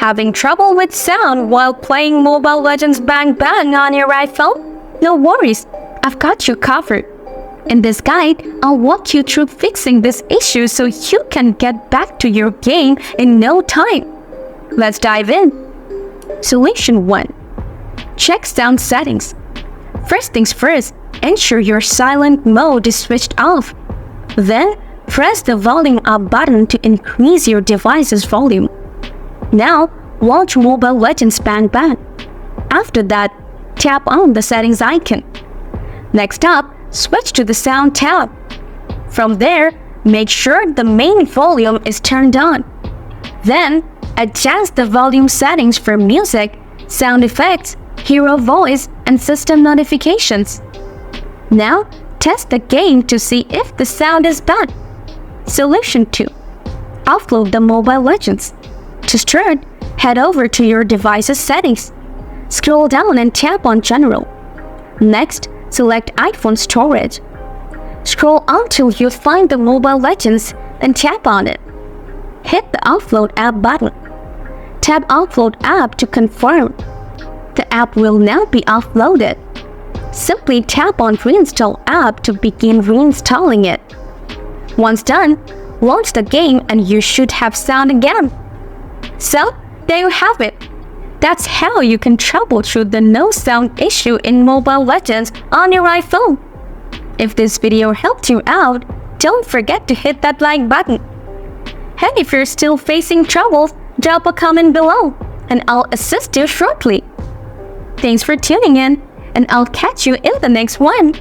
Having trouble with sound while playing Mobile Legends Bang Bang on your iPhone? No worries, I've got you covered. In this guide, I'll walk you through fixing this issue so you can get back to your game in no time. Let's dive in. Solution 1. Check sound settings. First things first, ensure your silent mode is switched off. Then, press the volume up button to increase your device's volume. Now, launch Mobile Legends Bang Bang. After that, tap on the settings icon. Next up, switch to the sound tab. From there, make sure the main volume is turned on. Then, adjust the volume settings for music, sound effects, hero voice, and system notifications. Now, test the game to see if the sound is bad. Solution 2. Offload the Mobile Legends. To start, head over to your device's settings. Scroll down and tap on General. Next, select iPhone storage. Scroll until you find the Mobile Legends and tap on it. Hit the Offload app button. Tap Offload app to confirm. The app will now be offloaded. Simply tap on Reinstall app to begin reinstalling it. Once done, launch the game and you should have sound again. So, there you have it. That's how you can troubleshoot the no sound issue in Mobile Legends on your iPhone. If this video helped you out, don't forget to hit that like button. And if you're still facing troubles, drop a comment below and I'll assist you shortly. Thanks for tuning in, and I'll catch you in the next one.